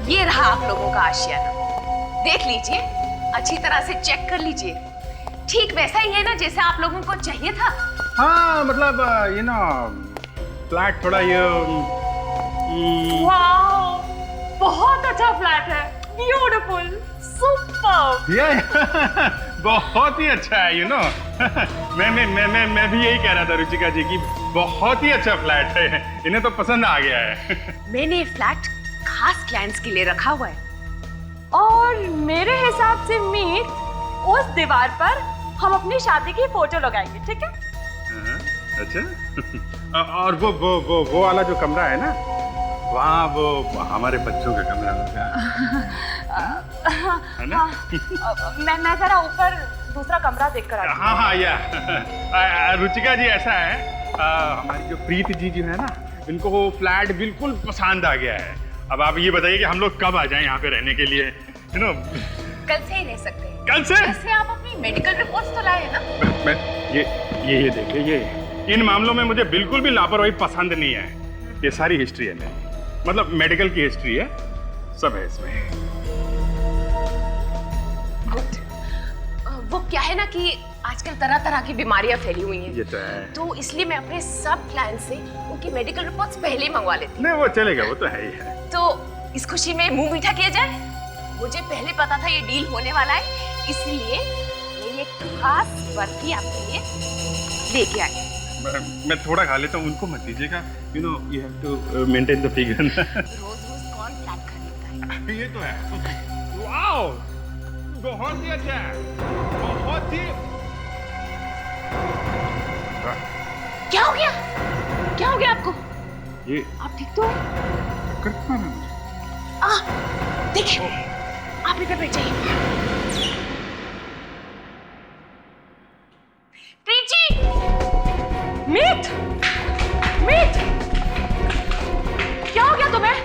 ये रहा आप लोगों का आशियाना, देख लीजिए, अच्छी तरह से चेक कर लीजिए। ठीक वैसा ही है ना जैसा आप लोगों को चाहिए था? हाँ मतलब ये ना फ्लैट थोड़ा ये वाओ, बहुत अच्छा फ्लैट है, ब्यूटीफुल, सुपर। ये बहुत ही अच्छा है, यू नो। मैं भी यही कह रहा था रुचिका जी की बहुत ही अच्छा फ्लैट है, इन्हें तो पसंद आ गया है। मैंने फ्लैट खास क्लाइंट्स के लिए रखा हुआ है। और मेरे हिसाब से मीत, उस दीवार पर हम अपनी शादी की फोटो लगाएंगे, ठीक है? अच्छा। और वो वाला जो कमरा है ना, वहाँ वो हमारे बच्चों का कमरा होगा, है ना? मैं जरा ऊपर दूसरा कमरा देख कर आती हूँ। हाँ या रुचिका जी ऐसा है, हमारी जो प्रीत जी जो है ना, इनको वो फ्लैट बिल्कुल पसंद आ गया है। अब आप ये बताइए कि हम लोग कब आ जाएं यहाँ पे रहने के लिए, यू नो? कल से ही रह सकते हैं। कल से? वैसे आप अपनी मेडिकल रिपोर्ट्स तो लाए हैं ना? मैं ये देखिए, ये इन मामलों में मुझे बिल्कुल भी लापरवाही पसंद नहीं है। ये सारी हिस्ट्री है मेरी, मतलब मेडिकल की हिस्ट्री है, सब है इसमें। गुड। वो क्या है ना कि आजकल तरह तरह की बीमारियां फैली हुई हैं, ये तो है। तो इसलिए मैं अपने सब क्लाइंट से उनकी मेडिकल रिपोर्ट्स पहले ही मंगवा लेती हूँ। नहीं वो चलेगा, वो तो है ही है। तो इस खुशी में मुंह मीठा किया जाए। मुझे पहले पता था ये डील होने वाला है, इसलिए मैं ये खास बर्फी आपके लिए लेके आई। मैं थोड़ा खा लेता हूँ, उनको मत दीजिएगा, you know you have to maintain the figure. रोज रोज कौन फ्लैट खरीदता है? ये तो है। वाओ, बहुत ही अच्छा है, बहुत ही। क्या हो गया? क्या हो गया आपको? ये आप ठीक तो? करता है देखिए, आप इधर बैठ जाइए। प्रीत जी! मीत! मीत! क्या हो गया तुम्हें?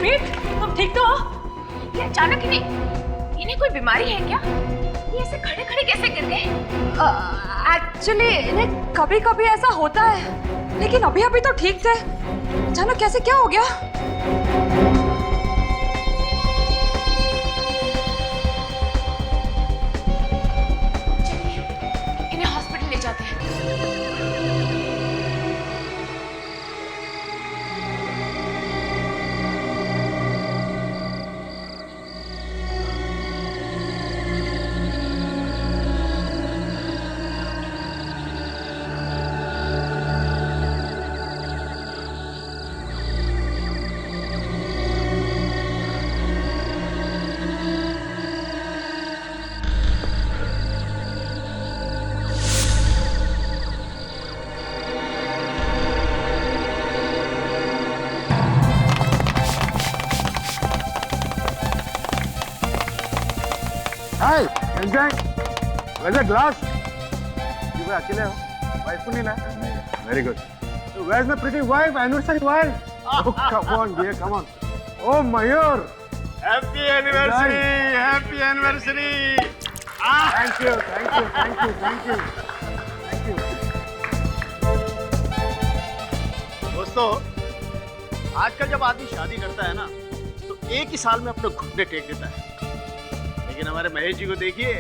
मीत, तुम ठीक तो हो? ये अचानक इन्हें कोई बीमारी है क्या? ये ऐसे खड़े खड़े कैसे गिर गए? एक्चुअली इन्हें कभी कभी ऐसा होता है, लेकिन अभी अभी तो ठीक थे। अचानक कैसे क्या हो गया? इन्हें हॉस्पिटल ले जाते हैं। हाय एंजॉय, वैसे ग्लास क्यों भाई अकेले हो? वाइफ को नहीं लाया? Very good. Where is my pretty wife, anniversary wife? Oh come on dear, come on. Oh Mayur, happy anniversary, happy anniversary. Thank you thank you thank you thank you thank you. दोस्तों, आजकल जब आदमी शादी करता है ना, तो एक ही साल में अपने घुटने टेक देता है। लेकिन हमारे महेश जी को देखिए,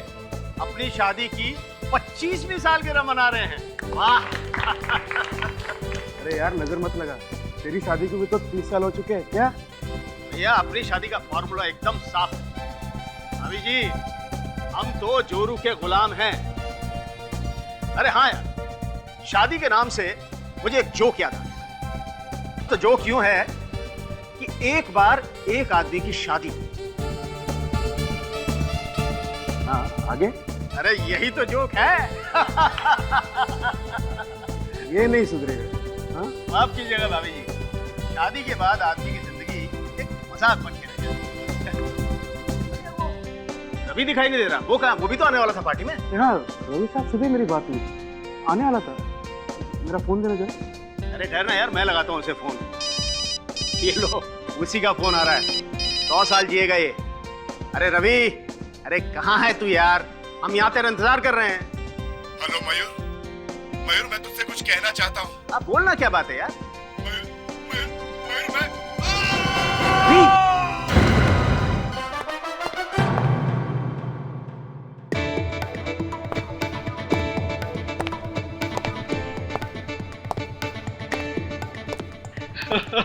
अपनी शादी की 25वीं सालगिरह मना रहे हैं। वाह! अरे यार नजर मत लगा, तेरी शादी को भी तो 30 साल हो चुके हैं क्या? भैया, अपनी शादी का फॉर्मूला एकदम साफ है। भाभी जी, हम तो जोरू के गुलाम हैं। अरे हाँ यार, शादी के नाम से मुझे एक जोक याद आ गया। तो जोक यूं है कि एक बार एक आदमी की शादी हुई। हाँ आगे? अरे यही तो जोक है। ये नहीं सुधरेगा। हाँ माफ कीजिएगा भाभी जी, शादी के बाद आदमी की जिंदगी एक मजाक बन के रह जाती है। रवि दिखाई नहीं दे रहा, वो कहाँ? वो भी तो आने वाला था पार्टी में। यार रवि साहब सुबह मेरी बात हुई, आने वाला था। मेरा फोन देना जरा। अरे ठहरना यार, मैं लगाता हूँ उसे फोन। ये लो, उसी का फोन आ रहा है। 100 साल जिएगा ये। अरे रवि, अरे कहाँ है तू यार? हम यहाँ तेरा इंतजार कर रहे हैं। हेलो मयूर, मयूर मैं तुझसे कुछ कहना चाहता हूँ। आप बोलना, क्या बात है यार? मयूर, मयूर, मयूर मैं गर्लफ्रेंड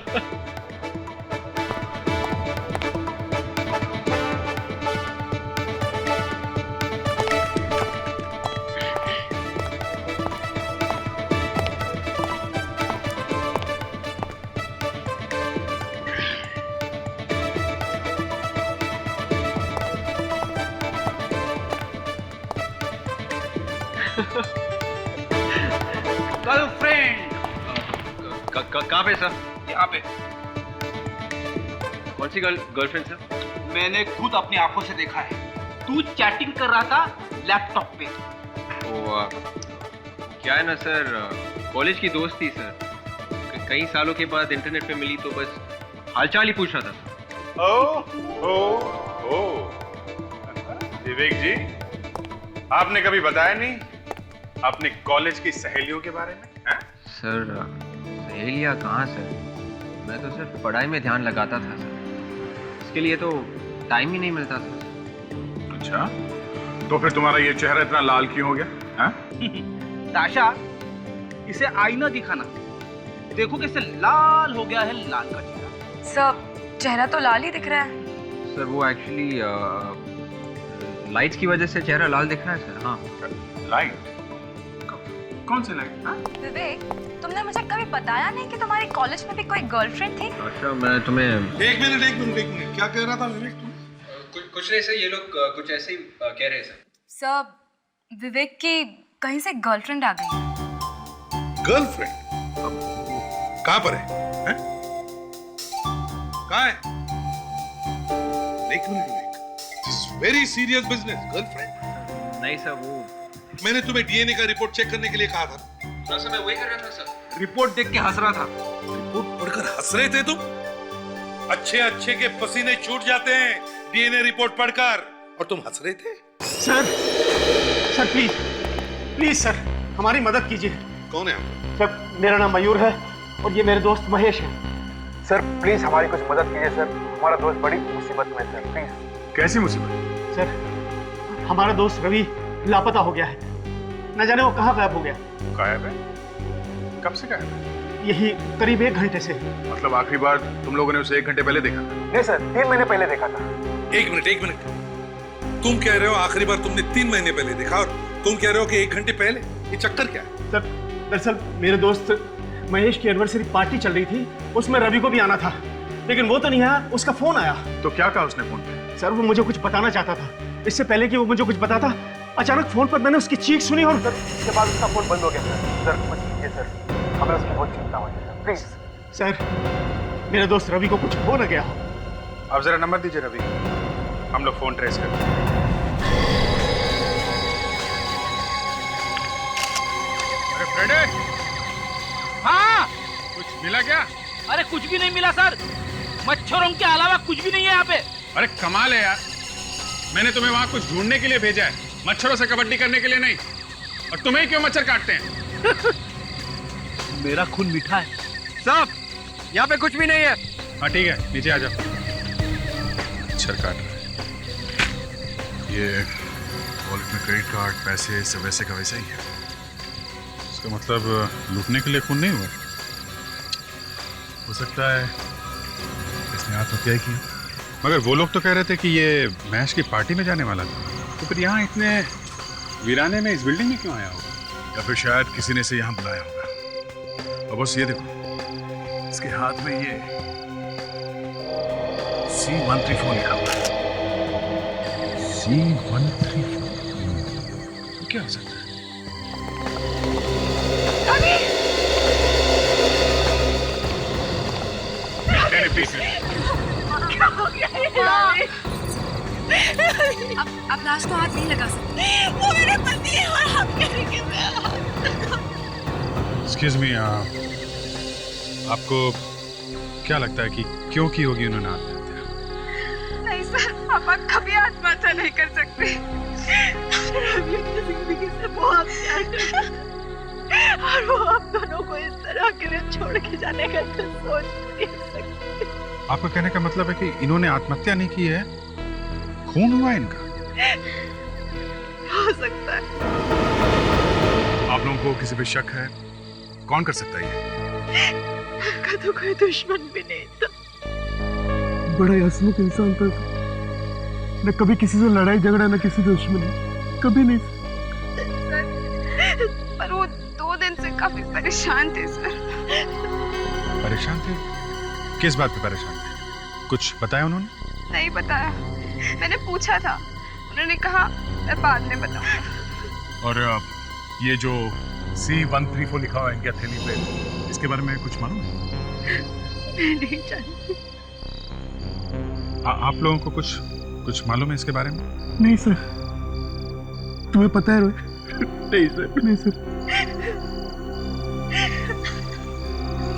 कहाँ पे सर? यहाँ पे। कौन सी गर्लफ्रेंड सर? मैंने खुद अपनी आंखों से देखा है। तू चैटिंग कर रहा था लैपटॉप पे। ओ, क्या है ना सर, कॉलेज की दोस्त थी सर। कई सालों के बाद इंटरनेट पे मिली तो बस हालचाल ही पूछ रहा था। ओ विवेक जी, आपने कभी बताया नहीं अपने कॉलेज की सहेलियों के बारे में? हैं? सर सहेलियाँ कहाँ सर, मैं तो सिर्फ पढ़ाई में ध्यान लगाता था सर, इसके लिए तो टाइम ही नहीं मिलता था। अच्छा, तो फिर तुम्हारा ये चेहरा इतना लाल क्यों हो गया? हैं? ताशा, इसे आईना दिखाना, देखो कैसे लाल हो गया है लाल का चेहरा। सब चेहरा तो लाल ही दिख रहा है। सर वो एक्चुअली लाइट्स की वजह से चेहरा लाल दिख रहा है सर। हाँ। लाइट? कौन सी लाइट? विवेक, तुमने मुझे कभी बताया नहीं कि तुम्हारी कॉलेज में भी कोई गर्लफ्रेंड थी? अच्छा, मैं तुम्हें एक मिनट क्या कह रहा था विवेक तुम? कुछ नहीं सर, ये लोग कुछ ऐसे ही कह रहे हैं सर। सब विवेक की कहीं से गर्लफ्रेंड आ गई। गर्लफ्रेंड? कहाँ पर है? हैं? कहाँ है? एक minute Vivek, this very serious business. Girlfriend? नहीं सर, वो मैंने तुम्हें डीएनए का रिपोर्ट चेक करने के लिए कहा था। सर मैं वही कर रहा था सर। रिपोर्ट देख के हंस रहा था। रिपोर्ट पढ़कर हंस रहे थे तुम? अच्छे के पसीने छूट जाते हैं डीएनए रिपोर्ट पढ़कर, और तुम हंस रहे थे? सर प्लीज सर, हमारी मदद कीजिए। कौन है आप? सर, मेरा नाम मयूर है और ये मेरे दोस्त महेश है। सर प्लीज हमारी कुछ मदद कीजिए सर, हमारा दोस्त बड़ी मुसीबत में है सर, प्लीज। कैसी मुसीबत? सर, हमारा दोस्त रवि लापता हो गया है, न जाने वो कहाँ गायब हो गया। गायब है? कब से गायब है? यही करीब 1 घंटे से। मतलब आखिरी बार तुम लोगों ने उसे 1 घंटे पहले देखा था? नहीं सर, 3 महीने पहले देखा था। एक मिनट, तुम कह रहे हो आखिरी बार तुमने 3 महीने पहले देखा, और तुम कह रहे हो कि 1 घंटे पहले? ये चक्कर क्या है? सर, दरअसल मेरे दोस्त महेश की एनिवर्सरी पार्टी चल रही थी, उसमें रवि को भी आना था, लेकिन वो तो नहीं आया। उसका फोन आया। तो क्या कहा उसने फोन पे? सर, वो मुझे कुछ बताना चाहता था। इससे पहले कि वो मुझे कुछ बताता, अचानक फोन पर मैंने उसकी चीख सुनी और उसके बाद उसका फोन बंद हो गया सर। कुछ कीजिए सर, हमें उसकी बहुत चिंता हो रही है, प्लीज। सर, मेरे दोस्त रवि को कुछ हो न गया। आप जरा नंबर दीजिए रवि, हम लोग फोन ट्रेस करते हैं। अरे फ्रेडे, हाँ, कुछ मिला क्या? अरे कुछ भी नहीं मिला सर, मच्छरों के अलावा कुछ भी नहीं है यहाँ पे। अरे कमाल है यार, मैंने तुम्हें वहां कुछ ढूंढने के लिए भेजा है, मच्छरों से कबड्डी करने के लिए नहीं। और तुम्हें क्यों मच्छर काटते हैं? मेरा खून मीठा है। साहब, यहाँ पे कुछ भी नहीं है। हाँ ठीक है, नीचे आ जाओ। मच्छर काट रहा है। ये वॉलेट में क्रेडिट कार्ड, पैसे सब वैसे का वैसा ही है। इसका मतलब लूटने के लिए खून नहीं हुआ? हो सकता है इसने आत्महत्या की। मगर वो लोग तो कह रहे थे कि ये महेश की पार्टी में जाने वाला था, तो फिर यहाँ इतने वीराने में इस बिल्डिंग में क्यों आया होगा? या फिर शायद किसी ने इसे यहाँ बुलाया होगा। और बस ये देखो, इसके हाथ में ये C134 लिखा हुआ है। C134 क्या हो सकता है? अब लाश को हाथ नहीं लगा सकते। वो मेरा पति है और हम करेंगे। एक्सक्यूज मी, आपको क्या लगता है कि क्यों की होगी उन्होंने आत्महत्या? नहीं सर, पापा कभी आत्महत्या नहीं कर सकते। रवि अपनी जिंदगी से बहुत प्यार करता है और वो आप दोनों को इस तरह अकेले छोड़ के जाने का तो सोच नहीं सकते। आपका कहने का मतलब है कि इन्होंने आत्महत्या नहीं की है, खून हुआ इनका? हो सकता है। आप लोगों को किसी पे शक है? कौन कर सकता है ये? उसका तो कोई दुश्मन भी नहीं था। बड़ा ही हंसमुख इंसान था, न कभी किसी से लड़ाई झगड़ा, न किसी दुश्मनी, कभी नहीं। पर वो 2 दिन से काफी परेशान थे सर। परेशान थे? किस बात पे परेशान थे? कुछ बताया उन्होंने? नहीं बताया, मैंने पूछा था, उन्होंने कहा मैं बाद में बताऊंगा। और ये जो C134 लिखा हुआ है इनकी हथेली पे, इसके बारे में कुछ मालूम है? मैं नहीं जानती। आप लोगों को कुछ मालूम है इसके बारे में? नहीं सर। तुम्हें पता है रोहित? नहीं सर, नहीं सर।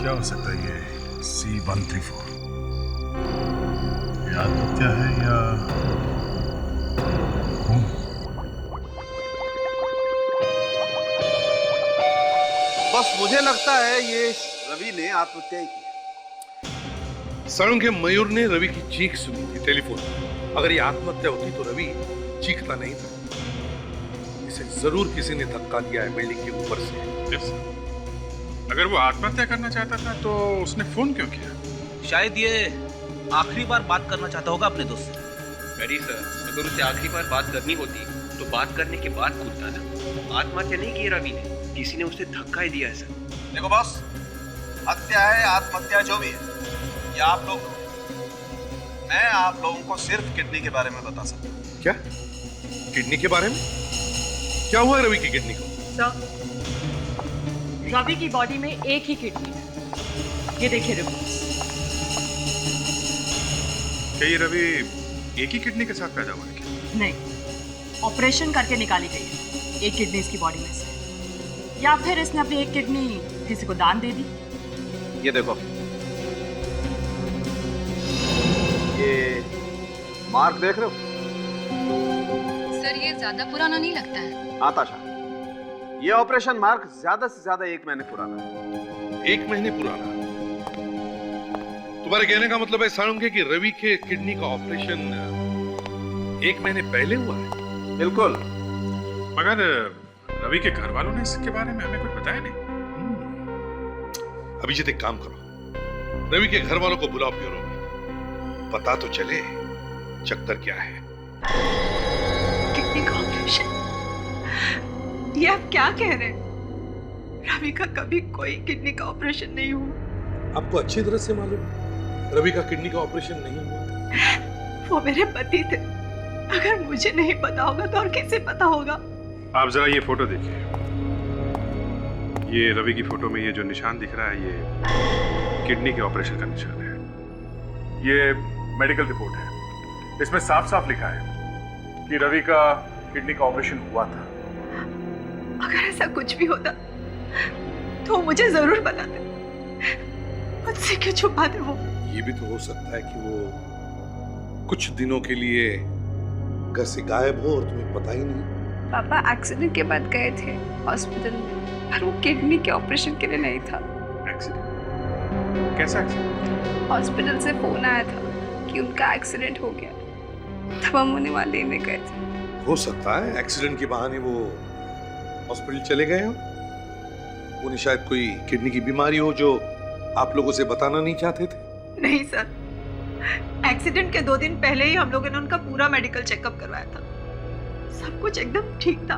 क्या हो सकता है ये C134? ये आत्महत्या है या खून? बस मुझे लगता है ये रवि ने आत्महत्या की। सड़क के मयूर ने रवि की चीख सुनी थी टेलीफोन पर। अगर ये आत्महत्या होती तो रवि चीखता नहीं था। इसे जरूर किसी ने धक्का दिया है बिल्डिंग के ऊपर से। Yes. अगर वो आत्महत्या करना चाहता था तो उसने फोन क्यों किया? शायद ये आखिरी बार बात करना चाहता होगा अपने दोस्त से। वेरी सर, अगर उसे आखिरी बार बात करनी होती तो बात करने के बाद कूदता ना। आत्महत्या नहीं की रवि ने, किसी ने उसे धक्का ही दिया है सर। देखो बॉस, हत्या है आत्महत्या जो भी है, ये आप लोग, मैं आप लोगों को सिर्फ किडनी के बारे में बता सकता हूँ। क्या? किडनी के बारे में? क्या हुआ रवि की किडनी को? सर, रवि की बॉडी में एक ही किडनी है। ये देखिए रिपोर्ट्स। क्या ये रवि एक ही किडनी के साथ पैदा हुआ है क्या? नहीं, ऑपरेशन करके निकाली गई है एक किडनी इसकी बॉडी में से, या फिर इसने अपनी एक किडनी किसी को दान दे दी। ये देखो, ये मार्क देख रहे हो? सर ये ज्यादा पुराना नहीं लगता है। आताशा, ये ऑपरेशन मार्क ज्यादा से ज्यादा 1 महीने पुराना है। 1 महीने पुराना? तुम्हारे कहने का मतलब है साळुंखे कि रवि के किडनी का ऑपरेशन 1 महीने पहले हुआ है? बिल्कुल। मगर रवि के घर वालों ने इसके बारे में हमें कुछ बताया नहीं। अभिजीत एक काम करो, रवि के घर वालों को बुलाओ ब्यूरो में, पता तो चले चक्कर क्या है। किडनी का ऑपरेशन? ये आप क्या कह रहे हैं? रवि का कभी कोई किडनी का ऑपरेशन नहीं हुआ। आपको अच्छी तरह से मालूम है रवि का किडनी का ऑपरेशन नहीं हुआ। वो मेरे पति थे, अगर मुझे नहीं पता होगा तो और किसे पता होगा? आप जरा ये फोटो देखिए। ये रवि की फोटो में ये जो निशान दिख रहा है, ये किडनी के ऑपरेशन का निशान है। ये मेडिकल रिपोर्ट है, इसमें साफ साफ लिखा है कि रवि का किडनी का ऑपरेशन हुआ था। अगर ऐसा कुछ भी होता तो मुझे जरूर बताते। मुझसे क्यों छुपाते वो? ये भी तो हो सकता है कि वो कुछ दिनों के लिए घर से गायब हो और तुम्हें पता ही नहीं। पापा एक्सीडेंट के बाद गए थे हॉस्पिटल में, पर वो किडनी के ऑपरेशन के लिए नहीं था। एक्सीडेंट? कैसा एक्सीडेंट? हॉस्पिटल से फोन आया था कि उनका एक्सीडेंट हो गया, तब हम उन्हें वहां लेने गए थे। हो सकता है एक्सीडेंट के बहाने वो हॉस्पिटल चले गए हो। उन्हें शायद कोई किडनी की बीमारी हो जो आप लोगों से बताना नहीं चाहते थे। नहीं सर, एक्सीडेंट के 2 दिन पहले ही हम लोगों ने उनका पूरा मेडिकल चेकअप करवाया था। सब कुछ एकदम ठीक था,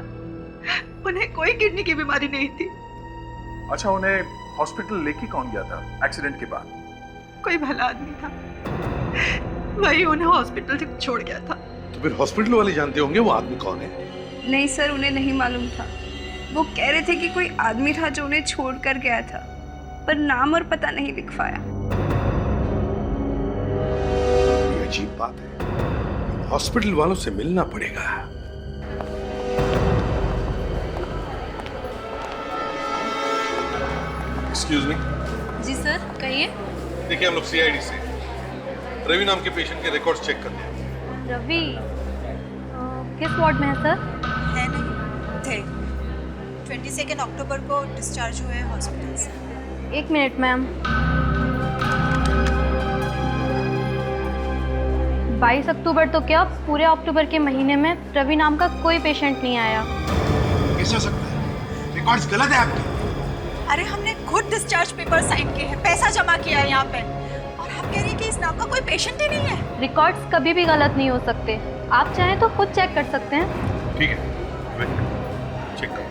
उन्हें कोई किडनी की बीमारी नहीं थी। अच्छा, उन्हें हॉस्पिटल लेके कौन गया था एक्सीडेंट के बाद? कोई भला आदमी था, वही उन्हें हॉस्पिटल से छोड़ गया था। तो फिर हॉस्पिटल वाले जानते होंगे वो आदमी कौन है। नहीं सर, उन्हें नहीं मालूम था। वो कह रहे थे कि कोई आदमी था जो उन्हें छोड़ कर गया था, पर नाम और पता नहीं लिख पाया। ये अजीब बात है, हॉस्पिटल वालों से मिलना पड़ेगा। Excuse me. जी सर, कहिए। देखिए, हम लोग CID से रवि नाम के पेशेंट के रिकॉर्ड्स चेक कर रहे हैं। रवि किस वार्ड में है सर? है नहीं थे। 22 अक्टूबर को डिस्चार्ज हुए हैं हॉस्पिटल से। 1 मिनट मैम। 22 अक्टूबर तो क्या, पूरे अक्टूबर के महीने में रवि नाम का कोई पेशेंट नहीं आया। कैसे हो सकता है? रिकॉर्ड्स गलत है आपके। अरे हमने खुद डिस्चार्ज पेपर साइन किए हैं, पैसा जमा किया है यहाँ पे, और हम कह रही हैं कि इस नाम का कोई पेशेंट ही नहीं है। रिकॉर्ड्स कभी भी गलत नहीं हो सकते, आप चाहें तो खुद चेक कर सकते हैं। ठीक है, चेक करो।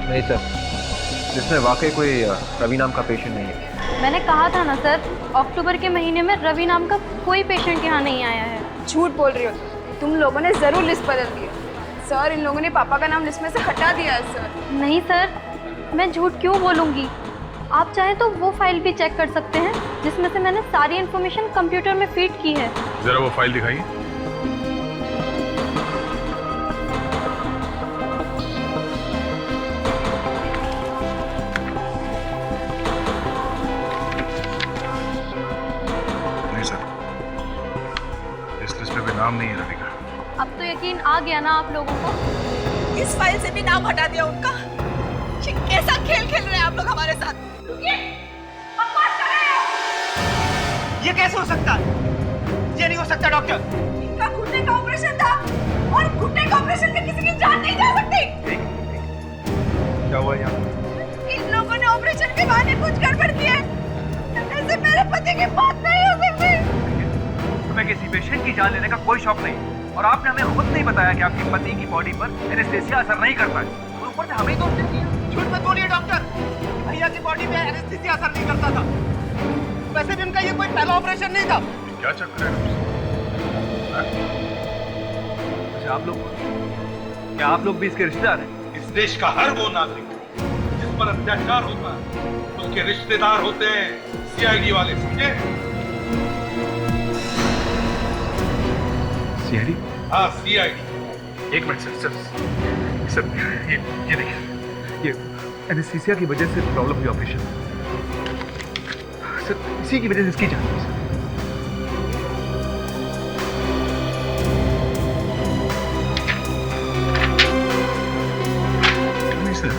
नहीं सर, जिसमें वाकई कोई रवि नाम का पेशेंट नहीं है। मैंने कहा था ना सर, अक्टूबर के महीने में रवि नाम का कोई पेशेंट यहाँ नहीं आया है। झूठ बोल रही हो तुम लोगों ने जरूर लिस्ट बदल दी है। सर, इन लोगों ने पापा का नाम लिस्ट में से हटा दिया है सर। नहीं सर, मैं झूठ क्यों बोलूँगी। आप चाहें तो वो फाइल भी चेक कर सकते हैं जिसमें से मैंने सारी इन्फॉर्मेशन कंप्यूटर में फीड की है। जरा वो फाइल दिखाइए। नाम नहीं है रवि का। अब तो यकीन आ गया ना आप लोगों को। इस फाइल से भी नाम हटा दिया उनका। ये कैसा खेल खेल रहे हैं आप लोग हमारे साथ? ये कैसे हो सकता है? ये नहीं हो सकता डॉक्टर। इनका घुटने का ऑपरेशन था और घुटने का ऑपरेशन में किसी की जान नहीं जा सकती। क्या हुआ यहाँ? इन लोगों ने ऑपरेशन के बहाने कुछ गड़बड़ की है। ऐसे मेरे पति की बात नहीं हो सकती। हमें किसी पेशेंट की जान लेने का कोई शौक नहीं, और आपने हमें खुद नहीं बताया कि आपके पति की बॉडी पर एनेस्थेसिया असर नहीं करता है, और ऊपर से हमें दोष दे दिया। झूठ मत बोलिए डॉक्टर, भैया की बॉडी पे एनेस्थेसिया असर नहीं करता था। वैसे भी उनका ये कोई पहला ऑपरेशन नहीं था। क्या चक्कर है? अच्छा, आप लोग क्या आप लोग भी इसके रिश्तेदार हैं? इस देश का हर वो नागरिक जिस पर अत्याचार होता है उसके रिश्तेदार होते हैं सीआईडी वाले, समझे? सीआईडी? हाँ, सीआईडी। एक मिनट सर, ये देखिए, ये एनेस्थीसिया की वजह से प्रॉब्लम हुई ऑपरेशन सर, इसी की वजह से इसकी जान गई सर। नहीं सर,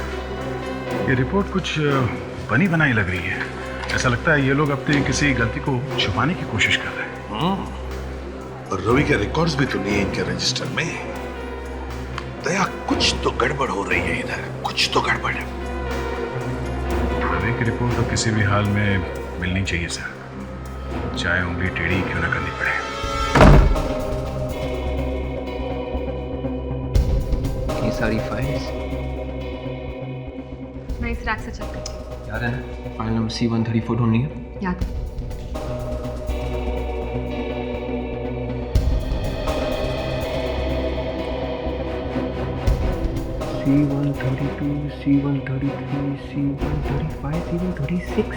ये रिपोर्ट कुछ बनी बनाई लग रही है। ऐसा लगता है ये लोग अपनी किसी गलती को छुपाने की कोशिश कर रहे हैं। और रवि के रिकॉर्ड्स भी तो नहीं है इनके रजिस्टर में। दया, कुछ तो गड़बड़ हो रही है इधर, कुछ तो गड़बड़ है। रवि की रिपोर्ट तो किसी भी हाल में मिलनी चाहिए सर, चाहे उंगली टेढ़ी क्यों ना करनी पड़े। ये सारी फाइल्स मैं इस रैक से चेक करती हूँ। याद है ना, फाइल नंबर C134 ढूंढनी है। याद। C132, C133, C135, C136।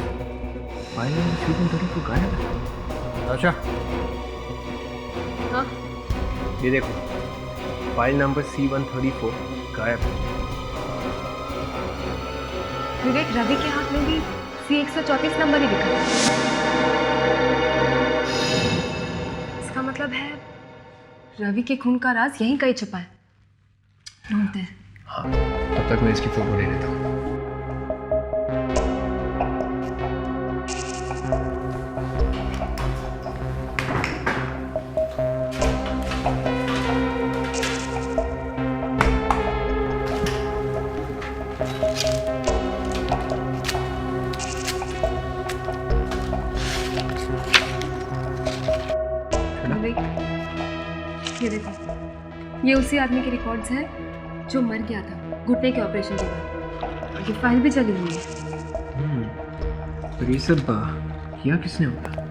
File number C134 गायब है। अच्छा, हाँ? ये देखो, फाइल नंबर C134 गायब है। विवेक, रवि के हाथ में भी C134 नंबर ही दिखा है। इसका मतलब है रवि के खून का राज यहीं कहीं छुपा है। ढूंढते हैं। हाँ, तब तक मैं इसकी फोटो ले लेता हूँ। विवेक, ये देखो, ये उसी आदमी के रिकॉर्ड्स हैं जो मर गया था घुटने के ऑपरेशन के बाद, और ये फाइल भी चली हुई है। तो ये सब किया किसने होगा?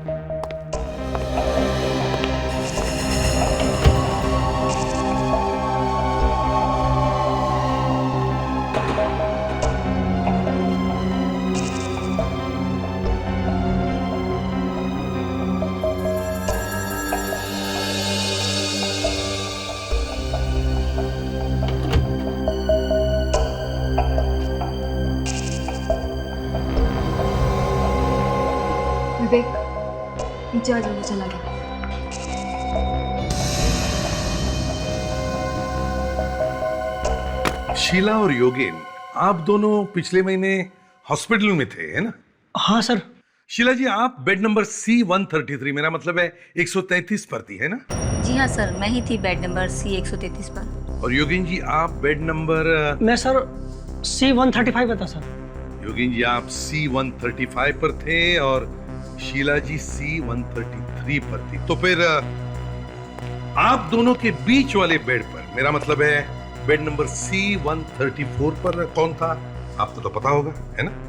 विवेक, नीचे आ जाओ, वो चला गया। शीला और योगेन, आप दोनों पिछले महीने हॉस्पिटल में थे, है ना? हाँ सर। शीला जी, आप बेड नंबर C133, मेरा मतलब है 133 पर थी, है ना? जी हाँ सर, मैं ही थी बेड नंबर C133 पर। और योगिन जी, आप बेड नंबर... मैं सर C135 पर था सर। योगिन जी, आप C135 पर थे और शीला जी C133 पर थी। तो फिर आप दोनों के बीच वाले बेड पर, मेरा मतलब है बेड नंबर C134 पर कौन था? आपको तो पता होगा, है ना?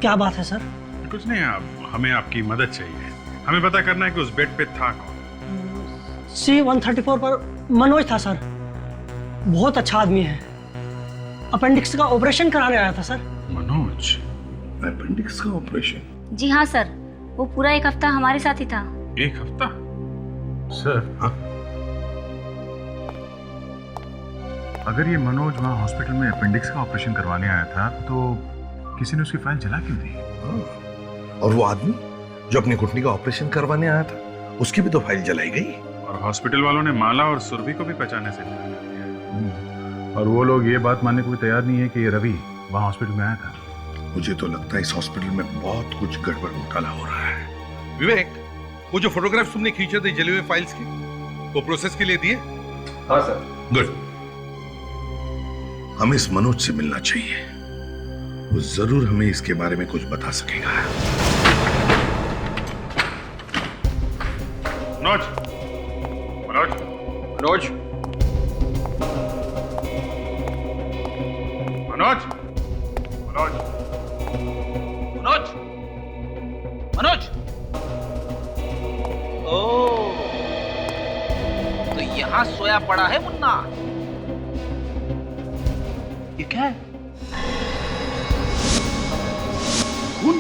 क्या बात है सर? कुछ नहीं, आप हमें आपकी मदद चाहिए। हमें पता करना है कि उस बेड पे था कौन। C134 पर मनोज था सर। बहुत अच्छा आदमी है। अपेंडिक्स का ऑपरेशन कराने आया था सर। मनोज? अपेंडिक्स का ऑपरेशन? जी हाँ सर, वो पूरा 1 हफ्ता हमारे साथ ही था। 1 हफ्ता? सर, हाँ? अगर ये मनोज वहाँ हॉस्पिटल में अपेंडिक्स का ऑपरेशन करवाने आया था तो किसी ने उसकी फाइल जला क्यों दी? और वो आदमी जो अपनी घुटने का ऑपरेशन करवाने आया था, उसकी भी तो फाइल जलाई गई। और हॉस्पिटल वालों ने माला और सुरभि को भी पहचानने से मना कर दिया। और वो लोग ये बात मानने को भी तैयार नहीं है कि ये रवि वहाँ हॉस्पिटल में आया था। मुझे तो लगता है इस हॉस्पिटल में बहुत कुछ गड़बड़ घोटाला हो रहा है। विवेक, वो जो फोटोग्राफ्स तुमने खींचे थे जले हुए फाइल्स के, वो प्रोसेस के लिए दिए? हाँ सर। गुड। हमें इस मनोज से मिलना चाहिए। वो जरूर हमें इसके बारे में कुछ बता सकेगा। मनोज, मनोज, मनोज, मनोज, मनोज, मनोज, मनोज। ओह, तो यहाँ सोया पड़ा है मुन्ना। ये क्या है? खून?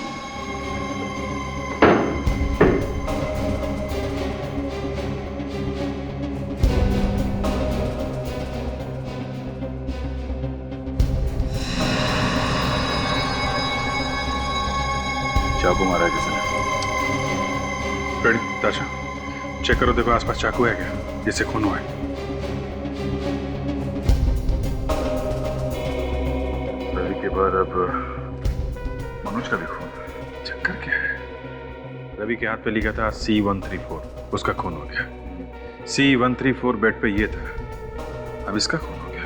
चाकू मारा है किसी ने। ताशा, चेक करो, देखो आसपास चाकू है क्या जिससे खून हुआ है। रवि के बाद अब मनोज का भी खून। चक्कर क्या है? रवि के हाथ पे लिखा था C134, उसका खून हो गया। C134 बेड पे ये था, अब इसका खून हो गया।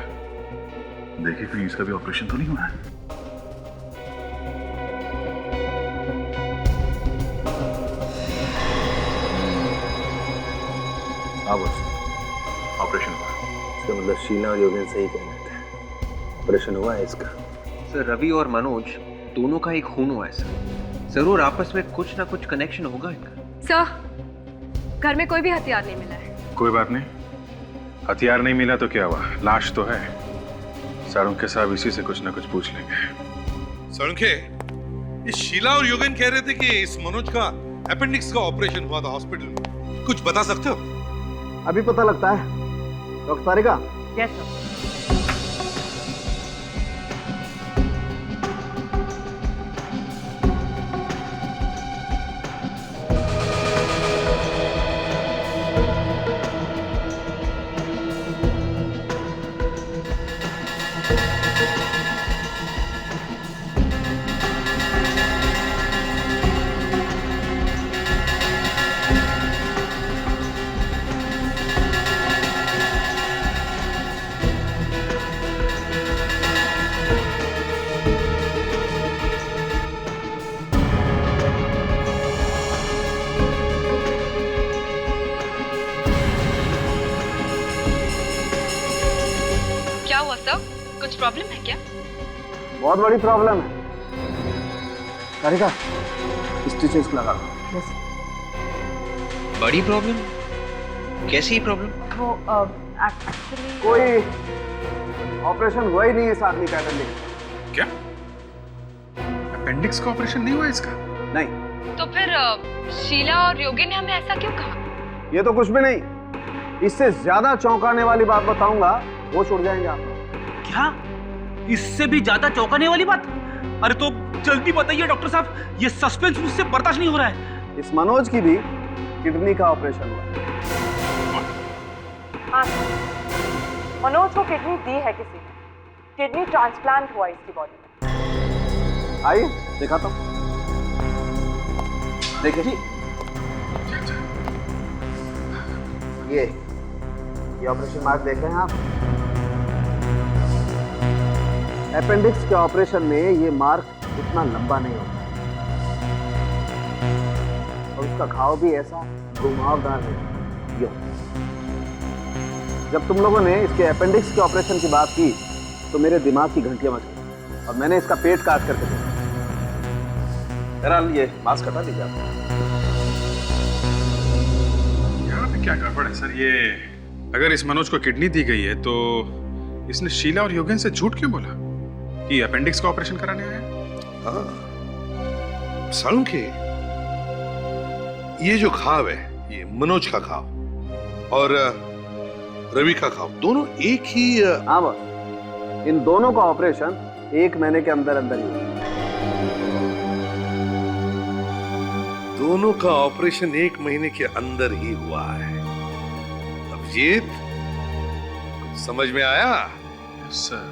देखिए कहीं इसका भी ऑपरेशन तो नहीं हुआ है। ऑपरेशन हुआ। इसका मतलब शीला और योगेन सही कह रहे थे, ऑपरेशन हुआ है इसका। सर रवि और मनोज दोनों का एक खून हुआ है सर। जरूर आपस में कुछ ना कुछ कनेक्शन होगा इनका। सर, घर में कोई भी हथियार नहीं मिला है। कोई बात नहीं, हथियार नहीं मिला तो क्या हुआ, लाश तो है। सारुंखे साहब इसी से कुछ ना कुछ पूछ लेंगे। सारुंखे, ये शीला और योगेन कह रहे थे कि इस मनोज का अपेंडिक्स का ऑपरेशन हुआ था हॉस्पिटल में, कुछ बता सकते हो? अभी पता लगता है। डॉक्टर तारिका? Yes sir. कुछ प्रॉब्लम है क्या? बहुत बड़ी प्रॉब्लम है। तारिका, स्टिचेस लगा। यस। बड़ी प्रॉब्लम? कैसी प्रॉब्लम? वो एक्चुअली कोई ऑपरेशन हुआ ही नहीं है इस आदमी का अपेंडिक्स। क्या? अपेंडिक्स का ऑपरेशन नहीं हुआ इसका? नहीं। तो फिर शीला और योगी ने हमें ऐसा क्यों कहा? ये तो कुछ भी नहीं। इससे ज्यादा चौंकाने वाली बात बताऊंगा, वो छूट जाएंगे आप। क्या? इससे भी ज्यादा चौंकाने वाली बात? अरे तो जल्दी बताइए डॉक्टर साहब, ये सस्पेंस मुझसे बर्दाश्त नहीं हो रहा है। इस मनोज की भी किडनी का ऑपरेशन हुआ। हाँ, मनोज को किडनी दी है किसी ने। किडनी ट्रांसप्लांट हुआ इसकी बॉडी में। आइए दिखाता हूँ। देखिए ये ऑपरेशन मार्क देखे हैं आप? अपेंडिक्स के ऑपरेशन में ये मार्क इतना लंबा नहीं होता और उसका घाव भी ऐसा घुमावदार है। यो जब तुम लोगों ने इसके अपेंडिक्स के ऑपरेशन की बात की तो मेरे दिमाग की घंटियां बज गई और मैंने इसका पेट काट करके देखा। बहरहाल ये मास्क हटा दीजिए आप। यहाँ पे क्या गड़बड़ है सर? ये अगर इस मनोज को किडनी दी गई है तो इसने शीला और योगेन से झूठ क्यों बोला कि अपेंडिक्स का ऑपरेशन कराने आया है? हाँ सालू के ये जो घाव है ये मनोज का घाव और रवि का घाव दोनों एक ही। हाँ बस इन दोनों का ऑपरेशन 1 महीने के अंदर अंदर ही हुआ। दोनों का ऑपरेशन 1 महीने के अंदर ही हुआ है। अभिजीत समझ में आया? सर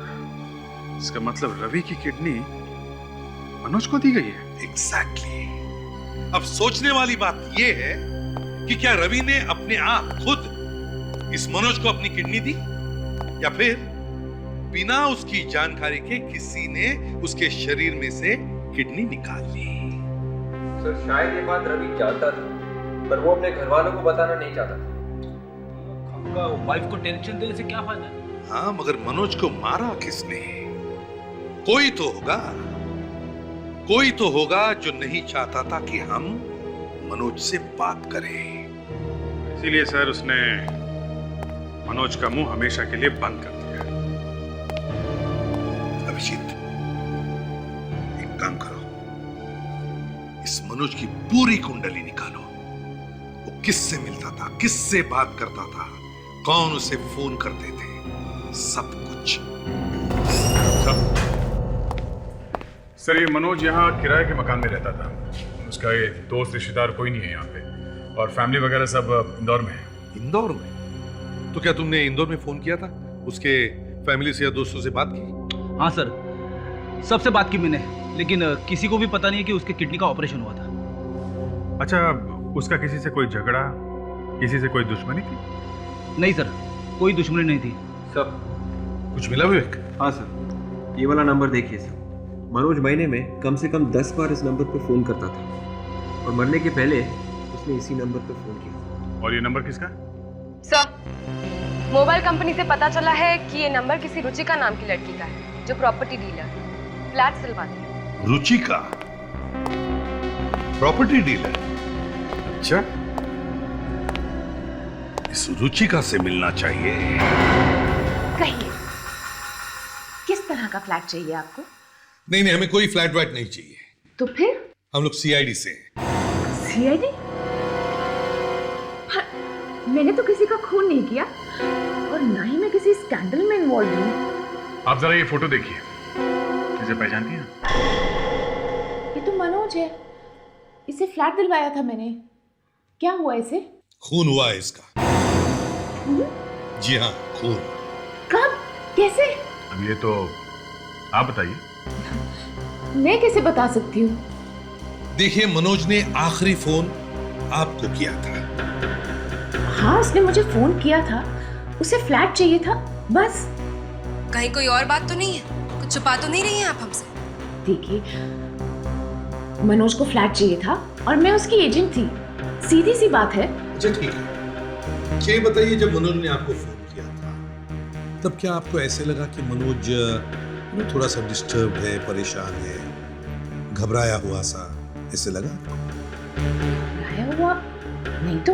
इसका मतलब रवि की किडनी मनोज को दी गई है। एग्जैक्टली। अब सोचने वाली बात यह है कि क्या रवि ने अपने आप खुद इस मनोज को अपनी किडनी दी या फिर बिना उसकी जानकारी के किसी ने उसके शरीर में से किडनी निकाल ली। सर शायद ये बात रवि जानता था पर वो अपने घर वालों को बताना नहीं चाहता था। आपका वाइफ को टेंशन देने से क्या फायदा? हाँ मगर मनोज को मारा किसने? कोई तो होगा जो नहीं चाहता था कि हम मनोज से बात करें। इसीलिए सर उसने मनोज का मुंह हमेशा के लिए बंद कर दिया। अभिजीत एक काम करो, इस मनोज की पूरी कुंडली निकालो। वो किससे मिलता था, किससे बात करता था, कौन उसे फोन करते थे, सब कुछ। सर ये मनोज यहाँ किराए के मकान में रहता था। उसका ये दोस्त रिश्तेदार कोई नहीं है यहाँ पे और फैमिली वगैरह सब इंदौर में है। इंदौर में? तो क्या तुमने इंदौर में फोन किया था? उसके फैमिली से या दोस्तों से बात की? हाँ सर सबसे बात की मैंने, लेकिन किसी को भी पता नहीं कि उसके किडनी का ऑपरेशन हुआ था। अच्छा उसका किसी से कोई झगड़ा, किसी से कोई दुश्मनी थी? नहीं सर कोई दुश्मनी नहीं थी। सर कुछ मिला विवेक? हाँ सर ये वाला नंबर देखिए सर। मनोज महीने में कम से कम 10 बार इस नंबर पर फोन करता था और मरने के पहले उसने इसी नंबर पर फोन किया। और ये नंबर किसका? सर मोबाइल कंपनी से पता चला है कि ये नंबर किसी रुचिका नाम की लड़की का है जो प्रॉपर्टी डीलर, फ्लैट सिलवाती है। Ruchika property dealer? अच्छा इस रुचिका से मिलना चाहिए। कहिए किस तरह का फ्लैट चाहिए आपको? नहीं हमें कोई फ्लैट वाइट नहीं चाहिए। तो फिर? हम लोग सीआईडी से हैं। सीआईडी? मैंने तो किसी का खून नहीं किया और ना ही मैं किसी स्कैंडल में इन्वॉल्व हूँ। आप जरा ये फोटो देखिए, इसे पहचानती हैं? ये तो मनोज है, इसे फ्लैट दिलवाया था मैंने। क्या हुआ इसे? खून हुआ है इसका। जी हाँ खून। कब? कैसे? अब ये तो आप बताइए। मैं कैसे बता सकती हूँ? देखिए मनोज ने आखिरी फोन आपको किया था। हाँ उसने मुझे फोन किया था, उसे फ्लैट चाहिए था बस। कहीं कोई और बात तो नहीं है? कुछ छुपा तो नहीं रही हैं आप हमसे? देखिए मनोज को फ्लैट चाहिए था और मैं उसकी एजेंट थी, सीधी सी बात है। अच्छा ठीक है, ये बताइए जब मनोज ने आपको फोन किया था तब क्या आपको ऐसे लगा कि मनोज थोड़ा सा डिस्टर्ब है, परेशान है, घबराया हुआ सा ऐसे लगा? घबराया हुआ नहीं तो।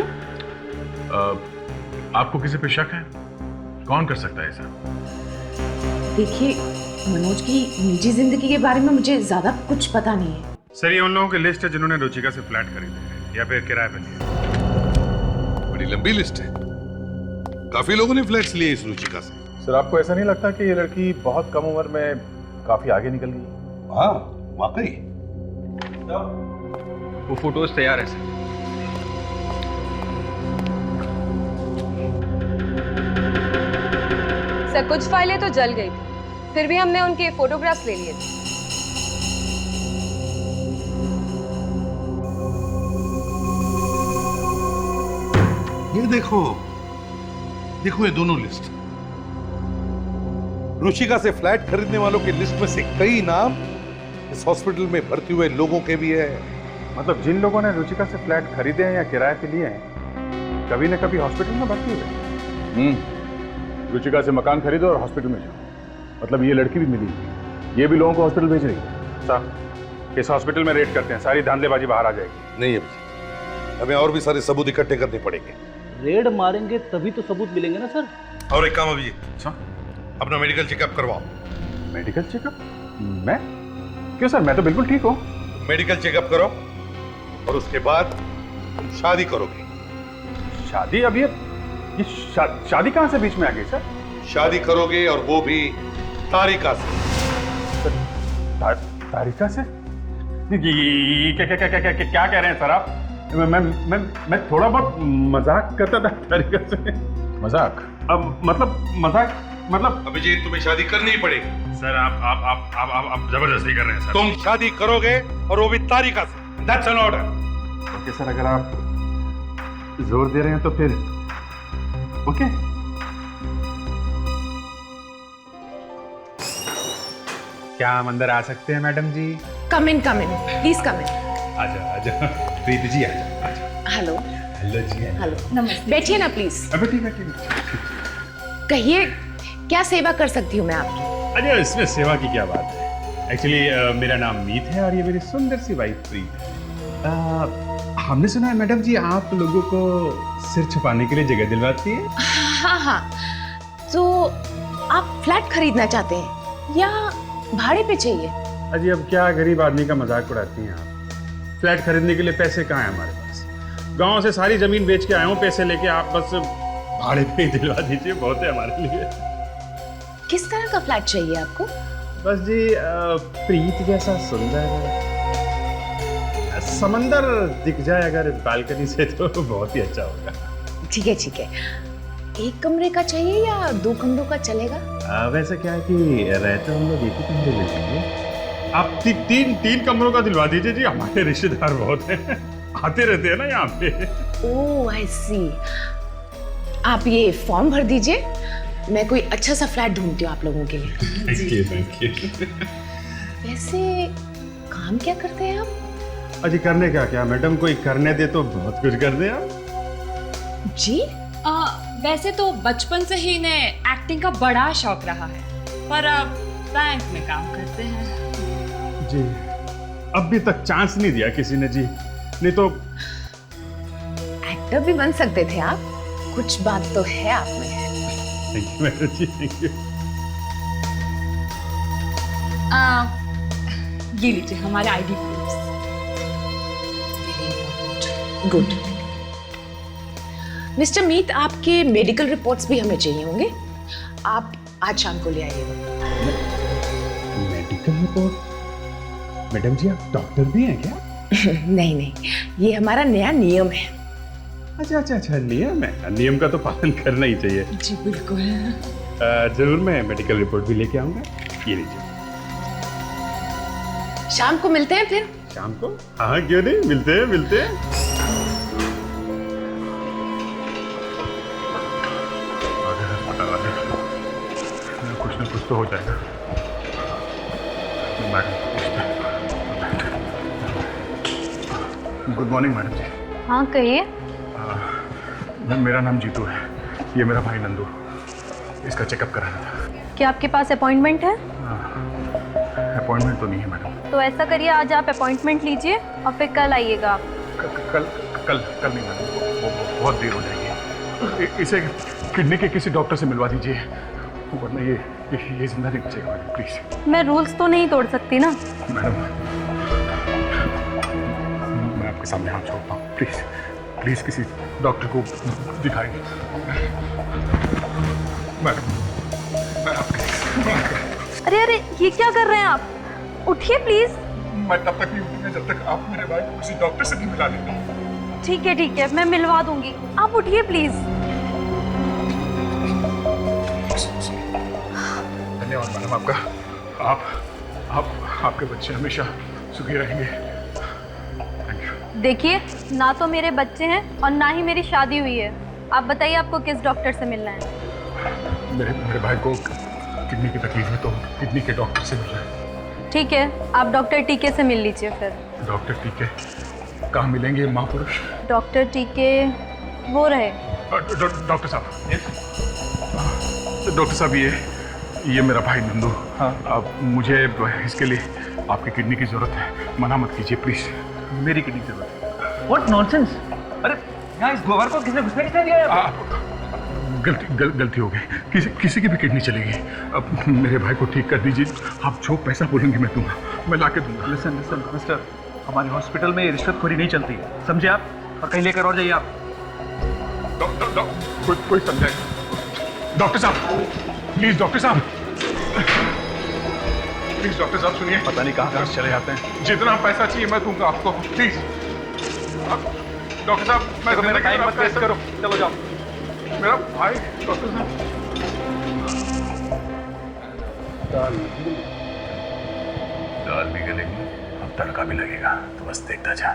आपको किसी पे शक है? कौन कर सकता है ऐसा? देखिए मनोज की निजी जिंदगी के बारे में मुझे ज्यादा कुछ पता नहीं है। सर ये उन लोगों की लिस्ट है जिन्होंने रुचिका से फ्लैट खरीदे हैं या फिर किराए पर लिए। बड़ी लंबी लिस्ट है, काफी लोगों ने फ्लैट्स लिए इस रुचिका से। सर आपको ऐसा नहीं लगता कि ये लड़की बहुत कम उम्र में काफी आगे निकल गई? हाँ वाकई। वो फोटोज तैयार है सर। सर कुछ फाइलें तो जल गई थी, फिर भी हमने उनके फोटोग्राफ्स ले लिए थे। ये देखो देखो ये दोनों लिस्ट। रुचिका से फ्लैट खरीदने वालों की लिस्ट में से कई नाम इस हॉस्पिटल में भर्ती हुए लोगों के भी है। मतलब जिन लोगों ने रुचिका से फ्लैट खरीदे हैं या किराए पे लिए हैं, कभी न कभी हॉस्पिटल में भर्ती हुए। रुचिका से मकान खरीदो और हॉस्पिटल में जाओ। मतलब ये लड़की भी मिली, ये भी लोगों को हॉस्पिटल भेज रही है। साहब इस हॉस्पिटल में रेड करते हैं, सारी धांधलेबाजी बाहर आ जाएगी। नहीं अभी हमें और भी सारे सबूत इकट्ठे करने पड़ेंगे। रेड मारेंगे तभी तो सबूत मिलेंगे ना सर। और एक काम अभिजीत, अपना मेडिकल चेकअप करवाओ। Medical checkup? मैं क्यों सर, मैं तो बिल्कुल ठीक हूँ। मेडिकल चेकअप करो और उसके बाद तुम शादी करोगे। शादी? अब ये शादी कहाँ से बीच में आ गई सर? शादी करोगे और वो भी तारिका से। तारिका से? क्या कह रहे हैं सर आप? मैं थोड़ा बहुत मजाक करता था तारिका से। मजाक? अब मतलब अभिजीत तुम्हें शादी करनी ही पड़ेगी। सर आप जबरदस्ती कर रहे हैं सर। तुम शादी करोगे और वो भी तारिका से। That's an order. Okay sir, अगर आप जोर दे रहे हैं तो फिर ओके। क्या हम अंदर आ सकते हैं madam ji? Come in please come इन। आजा प्रीति जी आजा। हेलो। हेलो जी। हेलो नमस्ते। बैठिए ना प्लीज। बैठिए। कहिए क्या सेवा कर सकती हूँ मैं आपकी? अरे इसमें सेवा की क्या बात है। एक्चुअली मेरा नाम मीत है और ये मेरी सुंदर सी वाइफ प्रीत है। हमने सुना है मैडम जी आप लोगों को सिर छुपाने के लिए जगह दिलवाती है। हाँ, तो आप फ्लैट खरीदना चाहते हैं या भाड़े पे चाहिए? अजी अब क्या गरीब आदमी का मजाक उड़ाती हैं आप। फ्लैट खरीदने के लिए पैसे कहाँ हैं हमारे पास। गांव से सारी जमीन बेच के आया हूँ पैसे लेके, आप बस भाड़े पे ही दिलवा दीजिए, बहुत है हमारे लिए। किस तरह का फ्लैट चाहिए आपको? बस जी प्रीत जैसा सुंदर, समंदर दिख जाए अगर बालकनी से तो बहुत ही अच्छा होगा। ठीक है। एक कमरे का चाहिए या 2 कमरों का चलेगा? वैसे क्या है कि रहते हम लोग एक ही कमरे में रहेंगे। आप तीन कमरों का दिलवा दीजिए जी, हमारे रिश्तेदार बहुत हैं, आते रहते हैं ना यहाँ पे। ओह आई सी। आप ये फॉर्म भर दीजिए, मैं कोई अच्छा सा फ्लैट ढूंढती हूँ आप लोगों के लिए। Thank you. वैसे काम क्या करते हैं आप? अजी करने क्या मैडम, कोई करने दे तो बहुत कुछ कर दे आप। जी वैसे तो बचपन से ही इन्हें एक्टिंग का बड़ा शौक रहा है, पर अब बैंक में काम करते हैं। जी अभी तक चांस नहीं दिया किसी ने जी, नहीं तो एक्टर भी बन सकते थे आप, कुछ बात तो है आप में। Thank you madam ji, thank you. ये लीजिए हमारे ID proofs. Good. Mister Meet, आपके मेडिकल रिपोर्ट्स भी हमें चाहिए होंगे, आप आज शाम को ले आइएगा। Medical report? मैडम जी आप डॉक्टर भी हैं क्या? नहीं, ये हमारा नया नियम है। अच्छा नियम है, नियम का तो पालन करना ही चाहिए। जी बिल्कुल। जरूर मैं मेडिकल रिपोर्ट भी लेके आऊंगा। ये लीजिए। शाम को मिलते हैं फिर। शाम को? हाँ क्यों नहीं, मिलते हैं। कुछ ना कुछ तो हो जाएगा। गुड मॉर्निंग मैडम जी। हाँ कहिए। मैम मेरा नाम जीतू है, ये मेरा भाई नंदू, इसका चेकअप कराना था। क्या आपके पास अपॉइंटमेंट है? अपॉइंटमेंट तो नहीं है मैडम। तो ऐसा करिए आज आप अपॉइंटमेंट लीजिए और फिर कल आइएगा आप। कल नहीं मैडम, वो बहुत देर हो जाएगी। इसे किडनी के किसी डॉक्टर से मिलवा दीजिए, वरना ये जिंदा नहीं बचेगा मैडम, प्लीज। मैं रूल्स तो नहीं तोड़ सकती ना मैडम, मैं आपके सामने हाथ छोड़ता हूँ, प्लीज किसी डॉक्टर को दिखाइए मैडम। अरे ये क्या कर रहे हैं आप? उठिए प्लीज। मैं तब तक नहीं उठूंगा जब तक आप मेरे भाई को किसी डॉक्टर से नहीं मिला देते। ठीक है मैं मिलवा दूंगी, आप उठिए प्लीज। धन्यवाद मैडम आपका, आपके बच्चे हमेशा सुखी रहेंगे। Thank you. देखिए ना तो मेरे बच्चे हैं और ना ही मेरी शादी हुई है, आप बताइए आपको किस डॉक्टर से मिलना है? मेरे भाई को किडनी की तकलीफ है तो किडनी के डॉक्टर से मिलना है। ठीक है, आप डॉक्टर टीके से मिल लीजिए फिर। डॉक्टर टीके कहाँ मिलेंगे महापुरुष? डॉक्टर टीके वो रहे। डॉक्टर साहब, डॉक्टर साहब ये मेरा भाई नंदू। हाँ, अब मुझे इसके लिए आपकी किडनी की जरूरत है, मना मत कीजिए प्लीज। मेरी किडनी की जरूरत है। What nonsense! अरे यहाँ इस गोबर को किसने घुसने किसने दिया है? गलती हो गई, किसी की भी किडनी चलेगी। अब मेरे भाई को ठीक कर दीजिए, आप जो पैसा बोलेंगे मैं दूंगा, मैं ला के दूंगा। लिसन मिस्टर, हमारे हॉस्पिटल में रिश्वतखोरी नहीं चलती है, समझे आप? और कहीं लेकर और जाइए आप। कोई समझाए? डॉक्टर साहब प्लीज, डॉक्टर साहब प्लीज, डॉक्टर साहब सुनिए। पता नहीं कहाँ से चले जाते हैं। जितना पैसा चाहिए मैं दूंगा आपको, प्लीज। डॉक्टर साहब मैं मेरा टाइम मत वेस्ट करो, चलो जाओ। मेरा भाई डॉक्टर साहब। दाल भी गलेगी, अब तड़का भी लगेगा, तो बस देखता जा।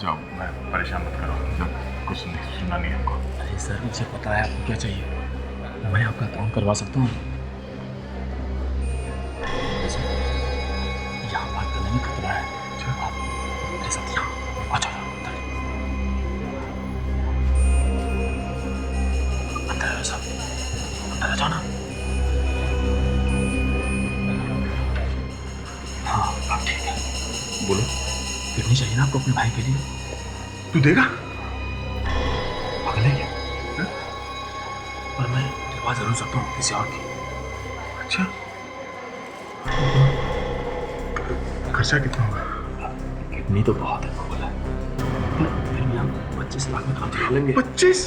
जाओ, मैं परेशान मत करो, कुछ सुनना नहीं हमको। अरे सर मुझे पता है आपको क्या चाहिए, मैं आपका काम करवा सकता हूँ। यहाँ बात करने में खतरा है, आप मेरे साथ यहाँ आ जाओ। अंदर आ जाओ, अंदर आ जाओ ना। हाँ अब ठीक है, बोलो किडनी चाहिए ना आपको अपने भाई के लिए? तू देगा? पागल है क्या? पर मैं दिलवा जरूर सकता हूँ किसी और की। अच्छा, खर्चा कितना होगा? किडनी तो बहुत है, बोला है। फिर भी हम 25 लाख में काम चला लेंगे। 25?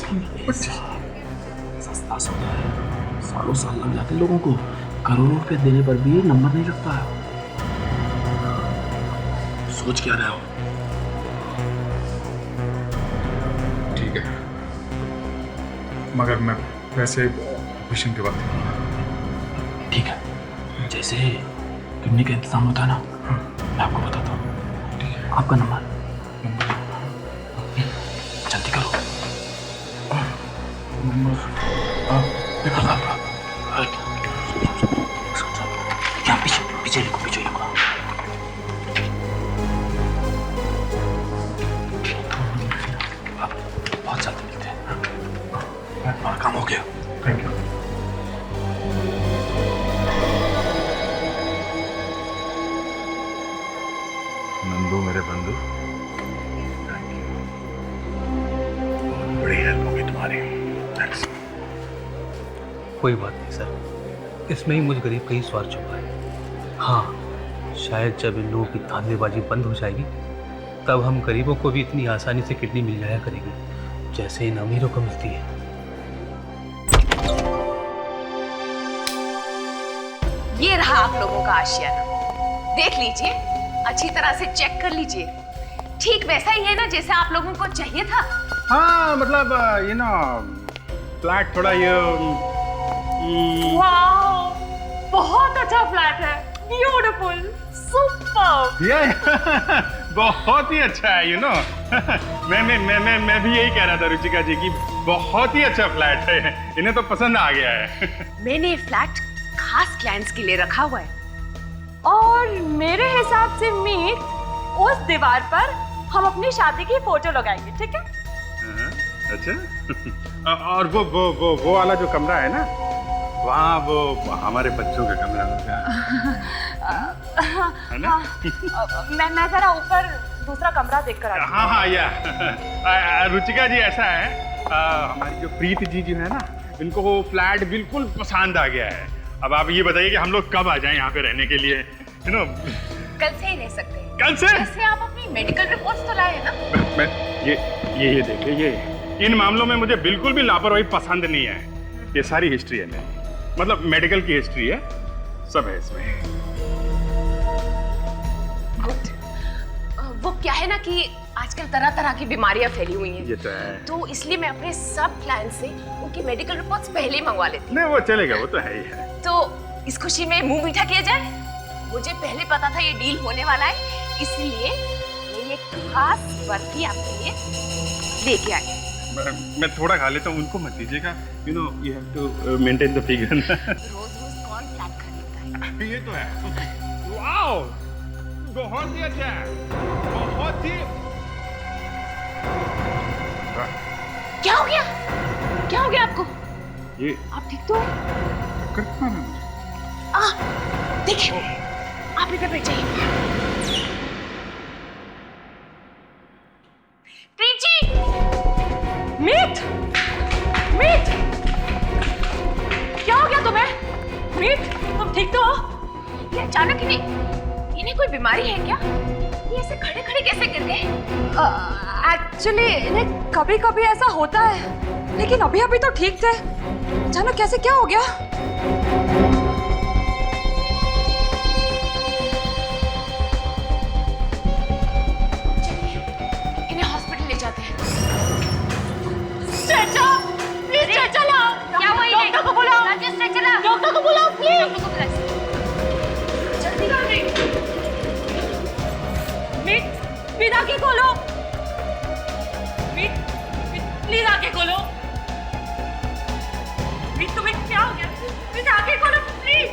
सस्ता सौदा है, सालों साल लग जाते लोगों को, करोड़ों रुपए देने पर भी नंबर नहीं लगता है। सोच क्या रहे हो? ठीक है, मगर मैं वैसे ऑपरेशन के बाद दूंगा। ठीक है, जैसे किडनी का इंतजाम होता है ना, मैं आपको बताता हूँ। ठीक है, आपका नंबर जल्दी करो। यहाँ पीछे लिखो, पीछे लिखो। बहुत जल्दी मिलते हैं, और काम हो गया। Thank you. नंदू मेरे बंधु, थैंक यू, बड़ी हेल्प होगी तुम्हारी। थैंक्स। कोई बात नहीं सर, इसमें ही मुझ गरीब का ही स्वार्थ छुपा है। हाँ, शायद जब इन लोगों की धांधलेबाजी बंद हो जाएगी तब हम गरीबों को भी इतनी आसानी से किडनी मिल जाया करेगी जैसे इन अमीरों को मिलती है। ये रहा आप लोगों का आशियाना, देख लीजिए, अच्छी तरह से चेक कर लीजिए। ठीक वैसा ही है ना जैसे आप लोगों को चाहिए था? हाँ मतलब ये ना फ्लैट थोड़ा ये वाओ, बहुत अच्छा फ्लैट है, ब्यूटीफुल, सुपर। ये बहुत ही अच्छा है, यू नो। मैं भी यही कह रहा था रुचिका जी की बहुत ही अच्छा फ्लैट है, इन्हें तो पसंद आ गया है। मैंने फ्लैट खास क्लाइंट्स के लिए रखा हुआ है। और मेरे हिसाब से मीत, उस दीवार पर हम अपनी शादी की फोटो लगाएंगे, ठीक है? अच्छा। और वो वाला जो कमरा है ना, वहाँ वो हमारे बच्चों का कमरा होगा, है ना? मैं जरा ऊपर दूसरा कमरा देखकर आती हूँ। हाँ या रुचिका जी ऐसा है, हमारी जो प्रीति जी जो है ना, इनको वो फ्लैट बिल्कुल पसंद आ गया है। अब आप ये बताइए कि हम लोग कब आ जाएं यहाँ पे रहने के लिए, यू नो? कल से ही रह सकते हैं। कल से? वैसे आप अपनी मेडिकल रिपोर्ट्स तो लाए ना? मैं ये देखिए, ये इन मामलों में मुझे बिल्कुल भी लापरवाही पसंद नहीं है। ये सारी हिस्ट्री है मेरी, मतलब मेडिकल की हिस्ट्री है, सब है इसमें। गुड। वो क्या है ना कि आजकल तरह तरह की बीमारियां फैली हुई हैं, ये तो है। तो इसलिए मैं अपने सब क्लाइंट से उनकी मेडिकल रिपोर्ट्स पहले ही मंगवा लेती हूँ। नहीं वो चलेगा, वो तो है ही है। तो इस खुशी में मुंह मीठा किया जाए। मुझे पहले पता था ये डील होने वाला है, इसलिए मैं ये खास बर्फी आपके लिए लेके आई। मैं थोड़ा खा लेता हूँ, उनको मत दीजिएगा। You know you have to maintain the figure. रोज रोज कौन फ्लैट खरीदता है? ये तो है। वाओ, बहुत ही अच्छा है, बहुत ही। क्या हो गया? क्या हो गया आपको? ये आप ठीक तो? करता है देखिए, आप इधर बैठ जाइए। प्रीति! मीत! मीत! क्या हो गया तुम्हें? मीत, तुम ठीक तो हो? ये अचानक इन्हें कोई बीमारी है क्या? ये ऐसे खड़े खड़े कैसे गिर गए? एक्चुअली इन्हें कभी कभी ऐसा होता है, लेकिन अभी अभी तो ठीक थे। अचानक कैसे क्या हो गया? इन्हें हॉस्पिटल ले जाते हैं। स्ट्रेचर! प्लीज स्ट्रेचर लाओ। क्या हुआ इन्हें? डॉक्टर को बुलाओ। राजेश स्ट्रेचर लाओ। डॉक्टर को बुलाओ प्लीज। डॉक्टर को बुलाओ। जल्दी करें। मीत आंखें खोलो। मीत प्लीज आंखें खोलो। मीत तुम्हें क्या हो गया? मीत आंखें खोलो प्लीज।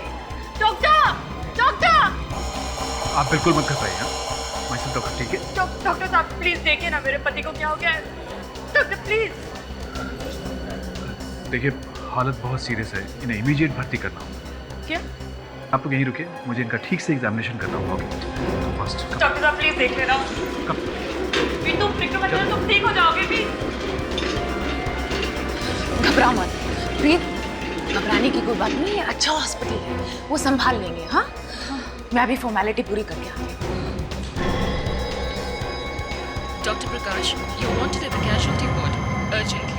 डॉक्टर! डॉक्टर! आप बिल्कुल मत घबराइए। मैं सब डॉक्टर, ठीक है? डॉक्टर साहब प्लीज देखिए ना मेरे पति को क्या हो गया है। Doctor please. देखिए, हालत बहुत सीरियस है, इन्हें इमीडिएट भर्ती करना होगा। क्या? आप लोग यहीं रुके, मुझे इनका ठीक से एग्जामिनेशन करना होगा। डॉक्टर साहब प्लीज देख लेना। मीत तुम फिक्र मत करो, तुम ठीक हो जाओगे। घबराओ मत प्रीत, घबराने की कोई बात नहीं है। अच्छा हॉस्पिटल है, वो संभाल लेंगे। हाँ, मैं अभी फॉर्मेलिटी पूरी करके आती हूँ। Dr. Prakash, you wanted at the casualty ward urgently.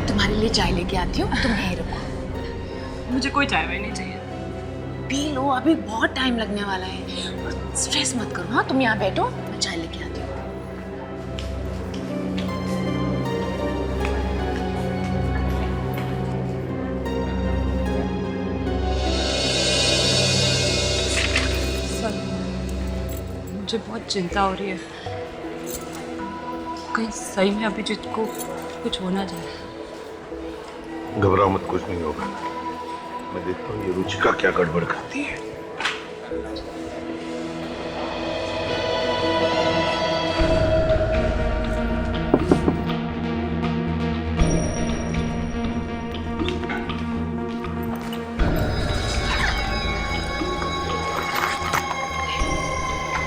तुम्हारे लिए चाय लेके आती हूँ, तुम यहीं रुको। मुझे कोई चाय वाय नहीं चाहिए। पी लो, अभी बहुत टाइम लगने वाला है। और स्ट्रेस मत करो। हाँ, तुम यहाँ बैठो, मैं चाय लेके आती हूँ। मुझे बहुत चिंता हो रही है, कहीं सही में अभिजीत को कुछ होना जाए। घबराओ मत, कुछ नहीं होगा। मैं देखता हूँ ये रुचिका क्या गड़बड़ करती है।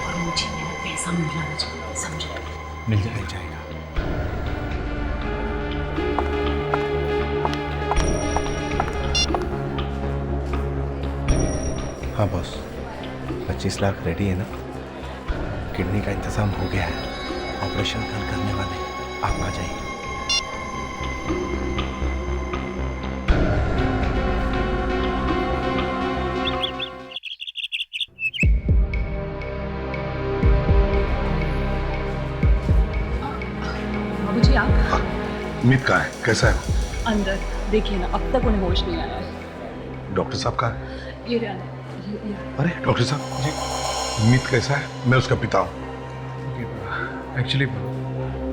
और मुझे मेरा पैसा मिल जाना चाहिए, समझो? मिल जाएगा। हाँ बॉस, 25 लाख रेडी है ना? किडनी का इंतजाम हो गया है, ऑपरेशन कल करने वाले हैं, आप आ जाइए। बाबूजी आप मीत कहाँ है, कैसा है वो? अंदर देखिए ना, अब तक उन्हें होश नहीं आया है। डॉक्टर साहब कहाँ है? ये रहा। अरे डॉक्टर साहब जी, मीत कैसा है? मैं उसका पिता हूँ। एक्चुअली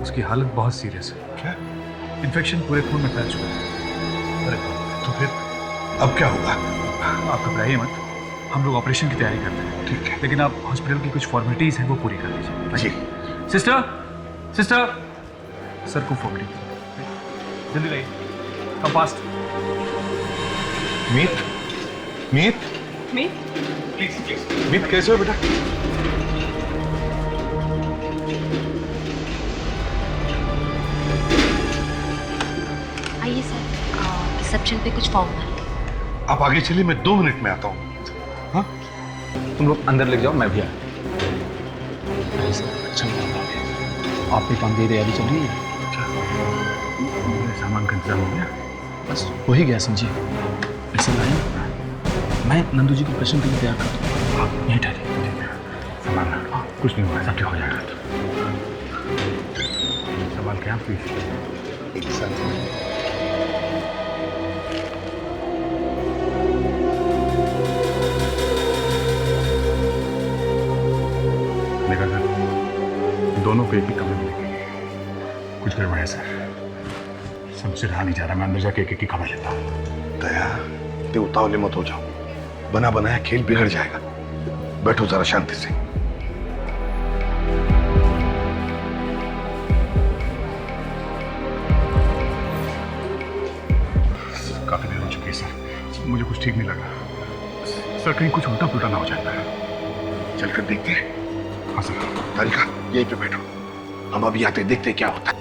उसकी हालत बहुत सीरियस है। क्या? इन्फेक्शन पूरे खून में फैल चुका है। अरे तो फिर अब क्या होगा? आप घबराइए मत, हम लोग ऑपरेशन की तैयारी करते हैं। ठीक है, लेकिन आप हॉस्पिटल की कुछ फॉर्मेलिटीज हैं वो पूरी कर लीजिए। जी। सिस्टर सर को फोन कीजिए, जल्दी रहिए, come fast. Meet, Meet, Meet, please मीत कैसे हो बेटा? आइए सर, रिसेप्शन पे कुछ फॉर्म भर। आप आगे चलिए, मैं 2 मिनट में आता हूँ। हाँ, तुम लोग अंदर ले जाओ, मैं भी आया। अच्छा आपके काम की तैयारी चल रही है? सामान का इंतजाम हो गया? बस हो ही गया समझिए। ऐसे लाइन मैं नंदू जी को प्रश्न के लिए तैयार कर दूँ, आप यहीं ठहरिए। सामान कुछ नहीं होगा, सब ठीक हो जाएगा। सामान साल के हैं प्लीज। 1 साल मेरा घर दोनों को एक ही कमरे में लेंगे। कुछ गड़बड़ है सर, समझे रहा नहीं जा रहा। मैं अंदर जाके एक ही खबर लेता हूँ। दया, ते उतावले मत हो जाओ, बना बनाया खेल बिगड़ जाएगा। बैठो जरा शांति से। काफी देर हो चुकी है सर, मुझे कुछ ठीक नहीं लगा। सर कहीं कुछ उल्टा पुल्टा ना हो जाता है। चलकर देखते हैं। हाँ सर। तारिका यहीं पे बैठो, हम अभी आते देखते क्या होता है।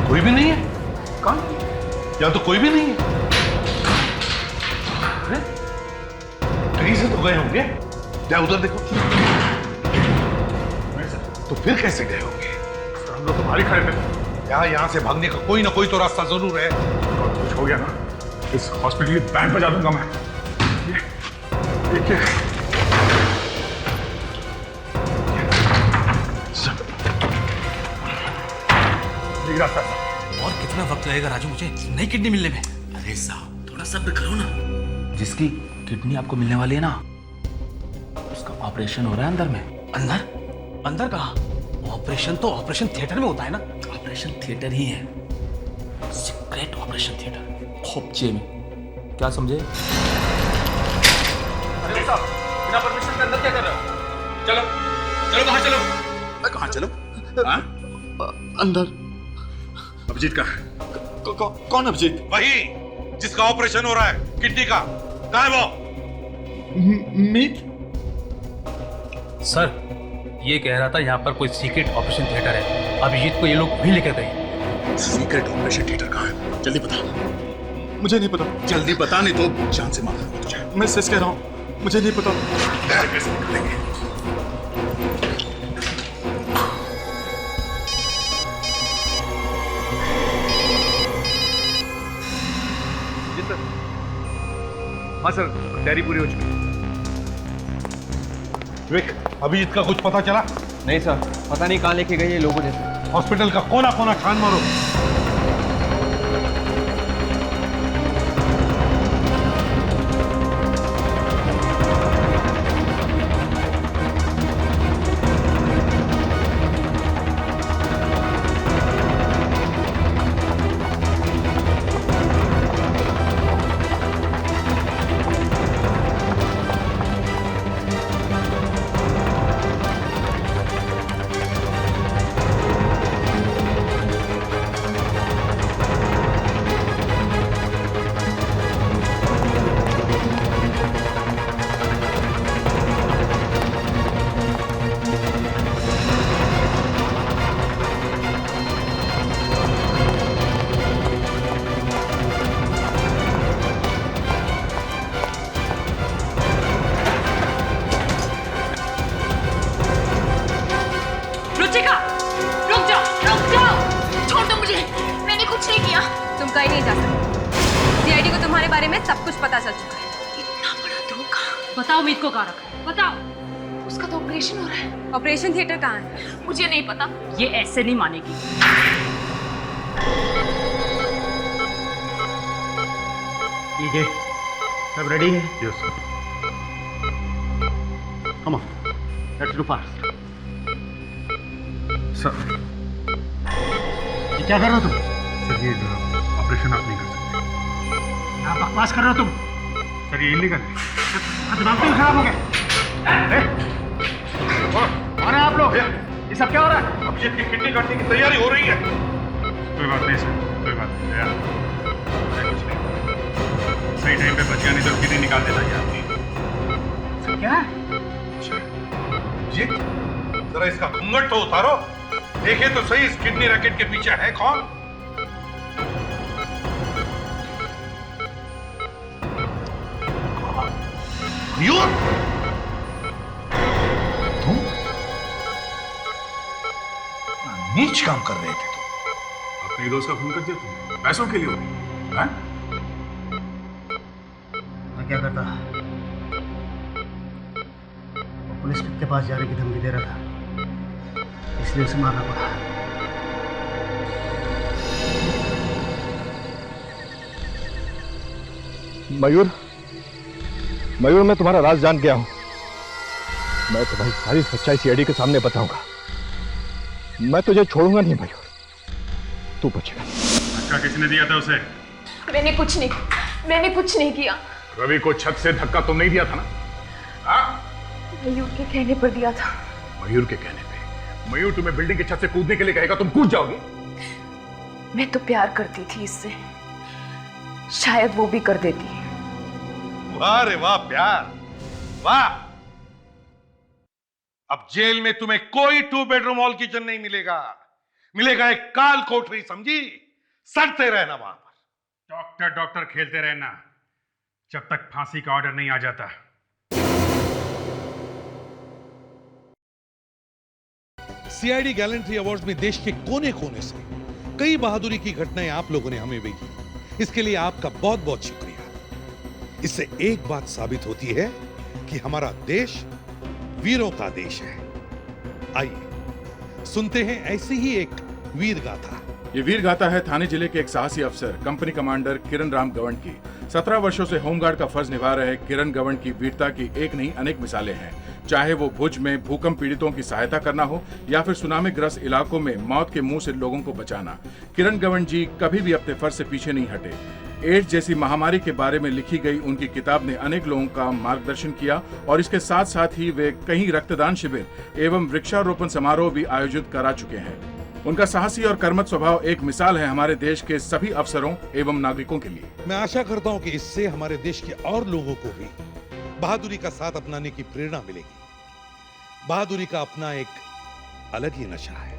कोई भी नहीं है? कौन? यहाँ तो कोई भी नहीं है। कहीं से तो गए होंगे। क्या उधर देखो। तो फिर कैसे गए होंगे? हम लोग तो बाहर ही खड़े थे। यहाँ से भागने का कोई ना कोई तो रास्ता जरूर है। कुछ हो गया ना, इस हॉस्पिटल की बैंड बजा दूंगा मैं। देखिए रास्ता। और कितना वक्त लगेगा राजू मुझे नई किडनी मिलने में? अरे साहब थोड़ा सब्र करो ना। जिसकी किडनी आपको मिलने वाली है ना, उसका ऑपरेशन हो रहा है अंदर में। अंदर? अंदर कहाँ? ऑपरेशन तो ऑपरेशन थिएटर में होता है ना। ऑपरेशन थिएटर ही है, सीक्रेट ऑपरेशन थिएटर, खोपचे में। क्या समझे? अरे साहब बिना परमिशन के अंदर क्या कर रहे हो? चलो चलो बाहर चलो। कहाँ चलो? हाँ? अंदर। अभिजीत का कौन अभिजीत? वही जिसका ऑपरेशन हो रहा है किडनी का। कहाँ है वो? मीत सर ये कह रहा था यहाँ पर कोई सीक्रेट ऑपरेशन थिएटर है, अभिजीत को ये लोग वहीं लेकर गए। सीक्रेट ऑपरेशन थिएटर कहाँ है? जल्दी बता। मुझे नहीं पता। जल्दी बता, नहीं तो जान से मार दूंगा तुझे। मैं सच कह रहा हूँ, मुझे नहीं पता। कैसे निकलेंगे? हाँ सर, तैयारी पूरी हो चुकी है। विक, अभिजीत का कुछ पता चला? नहीं सर, पता नहीं कहाँ लेके गए ये लोगों ने। हॉस्पिटल का कोना कोना छान मारो। तुम कहीं नहीं जा सकते। सीआईडी को तुम्हारे बारे में सब कुछ पता चल चुका है। इतना बड़ा धोखा। बताओ मीत को कहाँ रखा है, बताओ। उसका तो ऑपरेशन हो रहा है। ऑपरेशन थिएटर कहाँ है? मुझे नहीं पता। ये ऐसे नहीं मानेगी। ठीक है, सब रेडी है? Yes sir. Come on, let's go fast. Sir ये क्या कर रहे हो तुम? सर ये ऑपरेशन आप नहीं कर सकते। क्या बकवास कर रहे हो तुम? सर ये इलीगल है। दिमाग तो खराब हो गया। कौन है आप लोग? ये सब क्या हो रहा है? अभिजीत की किडनी काटने की तैयारी हो रही है। कोई बात नहीं सर, कोई बात नहीं यार, कुछ नहीं। सही टाइम पे बच गया, नहीं तो किडनी निकाल देता ये आदमी। क्या? जीत, जरा इसका घूंघट तो उतारो, देखे तो सही इस किडनी रैकेट के पीछे है कौन? मयूर, तुम नीच काम कर रहे थे तुम। अपने दोस्त का खून कर दिया तुमने पैसों के लिए? हाँ? मैं क्या करता? वो पुलिस के पास जाने की धमकी दे रहा था। इसलिए उसे मारना पड़ा। मयूर, मयूर, मैं तुम्हारा राज जान गया हूं। मैं तुम्हारी सारी सच्चाई सीआईडी के सामने बताऊंगा। मैं तुझे छोड़ूंगा नहीं मयूर, तू बचेगा। धक्का किसने दिया था उसे? मैंने कुछ नहीं किया। रवि को छत से धक्का तुम नहीं दिया था ना? मयूर के कहने पर दिया था। मयूर के कहने पे? मयूर तुम्हें बिल्डिंग की छत से कूदने के लिए कहेगा, तुम कूद जाओगी? मैं तो प्यार करती थी इससे, शायद वो भी कर देती। वाह रे वाह, प्यार, वाह। अब जेल में तुम्हें कोई 2 बेडरूम हॉल किचन नहीं मिलेगा, मिलेगा एक काल कोठरी, समझी? सड़ते रहना वहां पर। डॉक्टर डॉक्टर खेलते रहना जब तक फांसी का ऑर्डर नहीं आ जाता। सीआईडी गैलेंट्री अवार्ड्स में देश के कोने कोने से कई बहादुरी की घटनाएं आप लोगों ने हमें भेजी, इसके लिए आपका बहुत बहुत शुक्रिया। इससे एक बात साबित होती है कि हमारा देश वीरों का देश है। आइए सुनते हैं ऐसी ही एक वीर गाथा। ये वीर गाथा है थाने जिले के एक साहसी अफसर कंपनी कमांडर किरण राम गवंड की। 17 वर्षों से होमगार्ड का फर्ज निभा रहे किरण गवंड की वीरता की एक नहीं अनेक मिसालें हैं। चाहे वो भुज में भूकंप पीड़ितों की सहायता करना हो या फिर सुनामी ग्रस्त इलाकों में मौत के मुंह से लोगों को बचाना, किरण गवंड जी कभी भी अपने फर्ज से पीछे नहीं हटे। एड्स जैसी महामारी के बारे में लिखी गई उनकी किताब ने अनेक लोगों का मार्गदर्शन किया और इसके साथ साथ ही वे कई रक्तदान शिविर एवं वृक्षारोपण समारोह भी आयोजित करा चुके हैं। उनका साहसी और कर्मठ स्वभाव एक मिसाल है हमारे देश के सभी अफसरों एवं नागरिकों के लिए। मैं आशा करता हूं कि इससे हमारे देश के और लोगों को भी बहादुरी का साथ अपनाने की प्रेरणा मिलेगी। बहादुरी का अपना एक अलग ही नशा है।